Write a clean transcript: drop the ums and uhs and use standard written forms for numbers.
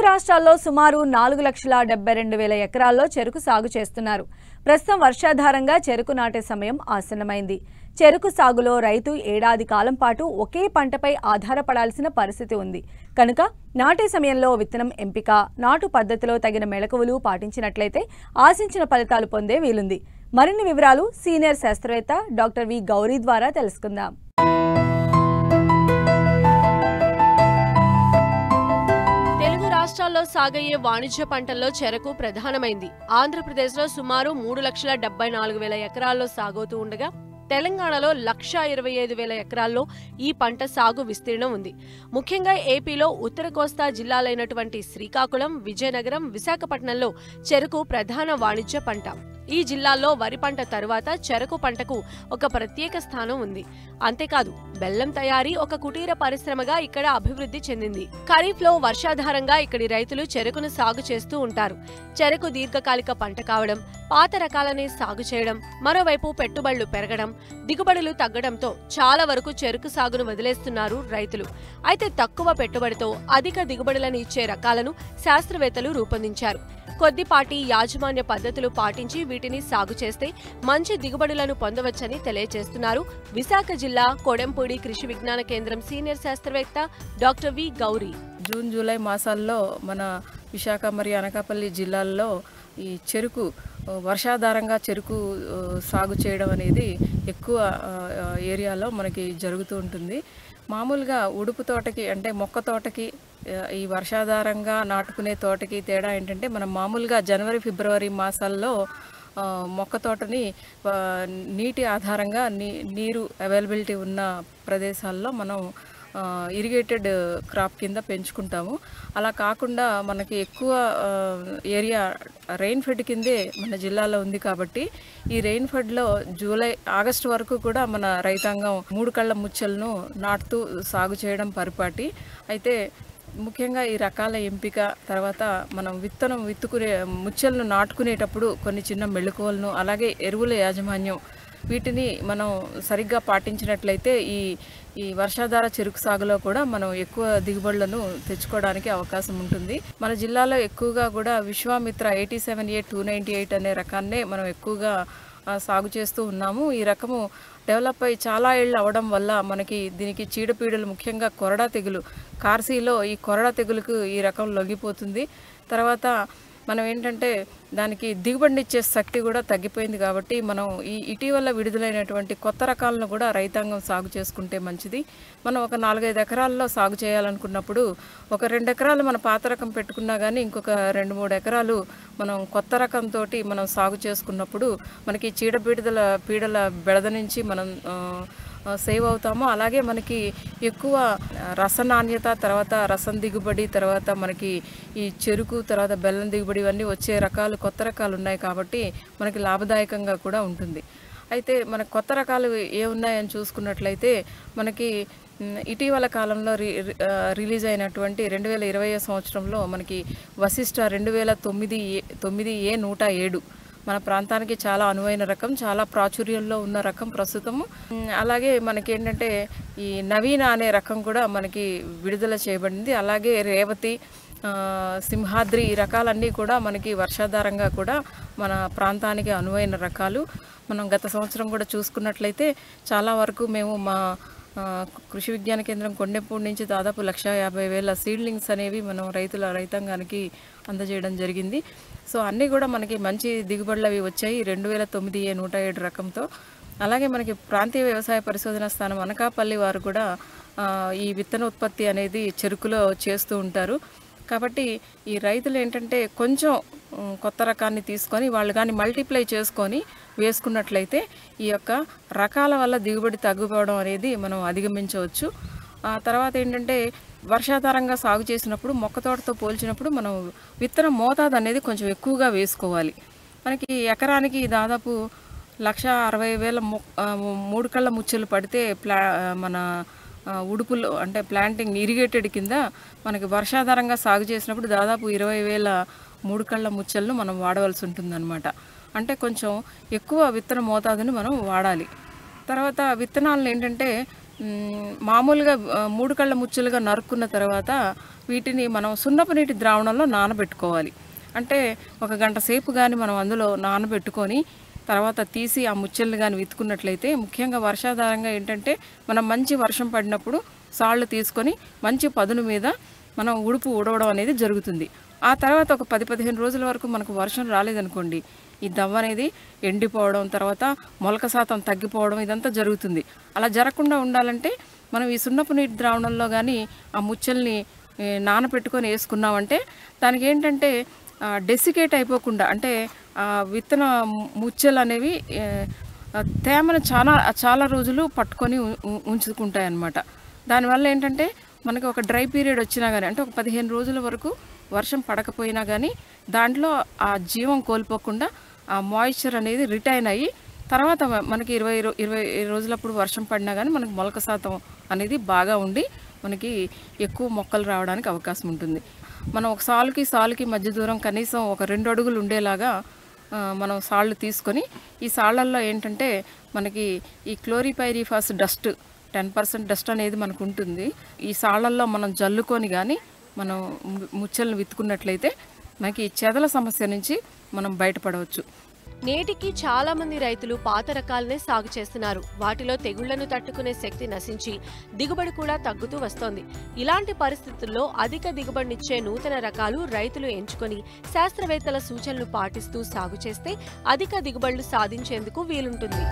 రాష్ట్రాల్లో సుమారు 4,72,000 ఎకరాల్లో చెరుకు సాగు చేస్తున్నారు. ప్రస్తుతం వర్షాధారంగా చెరుకు నాటే సమయం ఆసన్నమైంది. చెరుకు సాగులో రైతు ఏడాది కాలం పాటు ఒకే పంటపై ఆధారపడాల్సిన పరిస్థితి ఉంది. కనుక నాటే సమయంలో విత్తనం ఎంపిక, నాటు పద్ధతిలో తగిన మెళకువలు పాటించినట్లయితే ఆశించిన ఫలితాలు పొందే వీలుంది. మరిన్ని వివరాలు సీనియర్ శాస్త్రవేత్త డాక్టర్ వి గౌరీ ద్వారా తెలుసుకుందాం. రాష్ట్రాల్లో సాగయ్యే వాణిజ్య పంటల్లో చెరకు ప్రధానమైంది. ఆంధ్రప్రదేశ్లో సుమారు 3,74,000 ఎకరాల్లో సాగవుతూ ఉండగా తెలంగాణలో 1,25,000 ఎకరాల్లో ఈ పంట సాగు విస్తీర్ణం ఉంది. ముఖ్యంగా ఏపీలో ఉత్తర కోస్తా జిల్లాలైనటువంటి శ్రీకాకుళం, విజయనగరం, విశాఖపట్నంలో చెరకు ప్రధాన వాణిజ్య పంట. ఈ జిల్లాల్లో వరి పంట తరువాత చెరకు పంటకు ఒక ప్రత్యేక స్థానం ఉంది. అంతేకాదు బెల్లం తయారీ ఒక కుటీర పరిశ్రమగా ఇక్కడ అభివృద్ధి చెందింది. ఖరీఫ్ లో వర్షాధారంగా ఇక్కడి రైతులు చెరుకును సాగు చేస్తూ ఉంటారు. చెరకు దీర్ఘకాలిక పంట కావడం, పాత రకాలనే సాగు చేయడం, మరోవైపు పెట్టుబడులు పెరగడం, దిగుబడులు తగ్గడంతో చాలా వరకు చెరుకు సాగును వదిలేస్తున్నారు రైతులు. అయితే తక్కువ పెట్టుబడితో అధిక దిగుబడులను ఇచ్చే రకాలను శాస్త్రవేత్తలు రూపొందించారు. కొద్దిపాటి యాజమాన్య పద్ధతులు పాటించి వీటిని సాగు చేస్తే మంచి దిగుబడులను పొందవచ్చని తెలియజేస్తున్నారు విశాఖ జిల్లా కొడెంపూడి కృషి విజ్ఞాన కేంద్రం సీనియర్ శాస్త్రవేత్త doctor V Gauri. June July మాసాల్లో మన విశాఖ మరియు అనకాపల్లి జిల్లాల్లో ఈ చెరుకు వర్షాధారంగా చెరుకు సాగు చేయడం అనేది ఎక్కువ ఏరియాలో మనకి జరుగుతూ ఉంటుంది. మామూలుగా ఉడుపు తోటకి అంటే మొక్క తోటకి ఈ వర్షాధారంగా నాటుకునే తోటకి తేడా ఏంటంటే మనం మామూలుగా జనవరి ఫిబ్రవరి మాసాల్లో మొక్క తోటని నీటి ఆధారంగా నీరు అవైలబిలిటీ ఉన్న ప్రదేశాల్లో మనం ఇరిగేటెడ్ క్రాప్ కింద పెంచుకుంటాము. అలా కాకుండా మనకి ఎక్కువ ఏరియా రెయిన్ ఫెడ్ కిందే మన జిల్లాలో ఉంది కాబట్టి ఈ రెయిన్ ఫెడ్లో ఆగస్టు వరకు కూడా మన రైతాంగం 3 కళ్ళ ముచ్చలను నాటుతూ సాగు చేయడం పరిపాటి. అయితే ముఖ్యంగా ఈ రకాల ఎంపిక తర్వాత మనం విత్తుకునే ముచ్చలను నాటుకునేటప్పుడు కొన్ని చిన్న మెళకువలను, అలాగే ఎరువుల యాజమాన్యం వీటిని మనం సరిగ్గా పాటించినట్లయితే ఈ వర్షాధార చెరుకు సాగులో కూడా మనం ఎక్కువ దిగుబడులను తెచ్చుకోవడానికి అవకాశం ఉంటుంది. మన జిల్లాలో ఎక్కువగా కూడా విశ్వామిత్ర 87A298 అనే రకాన్నే మనం ఎక్కువగా సాగు చేస్తూ ఉన్నాము. ఈ రకము డెవలప్ అయ్యి చాలా ఏళ్ళు అవడం వల్ల మనకి దీనికి చీడపీడలు, ముఖ్యంగా కొరడా తెగులు, కార్సీలో ఈ కొరడా తెగులుకు ఈ రకం లొంగిపోతుంది. తర్వాత మనం ఏంటంటే దానికి దిగుబడినిచ్చే శక్తి కూడా తగ్గిపోయింది కాబట్టి మనం ఈ ఇటీవల విడుదలైనటువంటి కొత్త రకాలను కూడా రైతాంగం సాగు చేసుకుంటే మంచిది. మనం ఒక 4-5 ఎకరాల్లో సాగు చేయాలనుకున్నప్పుడు ఒక 2 ఎకరాలు మన పాత రకం పెట్టుకున్నా కానీ ఇంకొక 2-3 ఎకరాలు మనం కొత్త రకంతో మనం సాగు చేసుకున్నప్పుడు మనకి పీడల బెడద నుంచి మనం సేవ్ అవుతాము. అలాగే మనకి ఎక్కువ రస నాణ్యత, తర్వాత రసం దిగుబడి, తర్వాత మనకి ఈ చెరుకు, తర్వాత బెల్లం దిగుబడి ఇవన్నీ వచ్చే రకాలు కొత్త రకాలు ఉన్నాయి కాబట్టి మనకి లాభదాయకంగా కూడా ఉంటుంది. అయితే మన కొత్త రకాలు ఏ ఉన్నాయని చూసుకున్నట్లయితే మనకి ఇటీవల కాలంలో రిలీజ్ అయినటువంటి 2020 సంవత్సరంలో మనకి వశిష్ట 2009A107 మన ప్రాంతానికి చాలా అనువైన రకం, చాలా ప్రాచుర్యంలో ఉన్న రకం ప్రస్తుతము. అలాగే మనకి ఏంటంటే ఈ నవీన అనే రకం కూడా మనకి విడుదల చేయబడింది. అలాగే రేవతి, సింహాద్రి ఈ రకాలన్నీ కూడా మనకి వర్షాధారంగా కూడా మన ప్రాంతానికి అనువైన రకాలు. మనం గత సంవత్సరం కూడా చూసుకున్నట్లయితే చాలా వరకు మేము మా కృషి విజ్ఞాన కేంద్రం కొండెపూడి నుంచి దాదాపు 1,50,000 సీడ్లింగ్స్ అనేవి మనం రైతాంగానికి అందజేయడం జరిగింది. సో అన్నీ కూడా మనకి మంచి దిగుబడులు అవి వచ్చాయి 2009A107 రకంతో. అలాగే మనకి ప్రాంతీయ వ్యవసాయ పరిశోధన స్థానం అనకాపల్లి వారు కూడా ఈ విత్తన ఉత్పత్తి అనేది చెరుకులో చేస్తూ ఉంటారు. కాబట్టి ఈ రైతులు ఏంటంటే కొంచెం కొత్త రకాన్ని తీసుకొని వాళ్ళు కానీ మల్టిప్లై చేసుకొని వేసుకున్నట్లయితే ఈ యొక్క రకాల వల్ల దిగుబడి తగ్గిపోవడం అనేది మనం అధిగమించవచ్చు. ఆ తర్వాత ఏంటంటే వర్షాధారంగా సాగు చేసినప్పుడు మొక్క తోటతో పోల్చినప్పుడు మనం విత్తన మోతాదు అనేది కొంచెం ఎక్కువగా వేసుకోవాలి. మనకి ఎకరానికి దాదాపు 1,60,000 3 కళ్ళ ముచ్చలు పడితే మన ఉడుపులు అంటే ప్లాంటింగ్ ఇరిగేటెడ్ కింద మనకి వర్షాధారంగా సాగు చేసినప్పుడు దాదాపు 20,000 3 కళ్ళ ముచ్చలను మనం వాడవలసి ఉంటుందన్నమాట. అంటే కొంచెం ఎక్కువ విత్తన మోతాదుని మనం వాడాలి. తర్వాత విత్తనాలను ఏంటంటే మామూలుగా 3 కళ్ళ ముచ్చులుగా నరుక్కున్న తర్వాత వీటిని మనం సున్నపు నీటి ద్రావణంలో నానబెట్టుకోవాలి. అంటే 1 గంట సేపు కానీ మనం అందులో నానబెట్టుకొని తర్వాత తీసి ఆ ముచ్చెల్ని కానీ విత్తుకున్నట్లయితే, ముఖ్యంగా వర్షాధారంగా ఏంటంటే మనం మంచి వర్షం పడినప్పుడు సాళ్ళు తీసుకొని మంచి పదును మీద మనం ఉడుపు ఊడవడం అనేది జరుగుతుంది. ఆ తర్వాత ఒక 10-15 రోజుల వరకు మనకు వర్షం రాలేదనుకోండి, ఈ దవ్వ అనేది ఎండిపోవడం, తర్వాత మొలక శాతం తగ్గిపోవడం ఇదంతా జరుగుతుంది. అలా జరగకుండా ఉండాలంటే మనం ఈ సున్నపు నీటి ద్రావణంలో కానీ ఆ ముచ్చెల్ని నానపెట్టుకొని వేసుకున్నామంటే దానికి ఏంటంటే డెసికేట్ అయిపోకుండా, అంటే విత్తన ముచ్చెలు అనేవి తేమను చాలా రోజులు పట్టుకొని ఉంచుకుంటాయి అన్నమాట. దానివల్ల ఏంటంటే మనకి ఒక డ్రై పీరియడ్ వచ్చినా కానీ, అంటే ఒక 15 రోజుల వరకు వర్షం పడకపోయినా కానీ దాంట్లో ఆ జీవం కోల్పోకుండా ఆ మాయిశ్చర్ అనేది రిటైన్ అయ్యి తర్వాత మనకి 20 రోజులప్పుడు వర్షం పడినా కానీ మనకి మొలక శాతం అనేది బాగా ఉండి మనకి ఎక్కువ మొక్కలు రావడానికి అవకాశం ఉంటుంది. మనం ఒక సాలుకి మధ్య దూరం కనీసం ఒక 2 అడుగులు ఉండేలాగా మనం సాళ్ళు తీసుకొని, ఈ సాళ్ళల్లో ఏంటంటే మనకి ఈ క్లోరిపైరిఫాస్ డస్ట్ 10% డస్ట్ అనేది మనకు ఉంటుంది. ఈ సాళ్ళల్లో మనం జల్లుకొని కానీ మనం ముచ్చెలను విత్తుకున్నట్లయితే మనకి చెదల సమస్య నుంచి మనం బయటపడవచ్చు. నేటికి చాలా మంది రైతులు పాత రకాలనే సాగు చేస్తున్నారు. వాటిలో తెగుళ్లను తట్టుకునే శక్తి నశించి దిగుబడి కూడా తగ్గుతూ వస్తోంది. ఇలాంటి పరిస్థితుల్లో అధిక దిగుబడినిచ్చే నూతన రకాలు రైతులు ఎంచుకొని శాస్త్రవేత్తల సూచనలు పాటిస్తూ సాగు చేస్తే అధిక దిగుబడులు సాధించేందుకు వీలుంటుంది.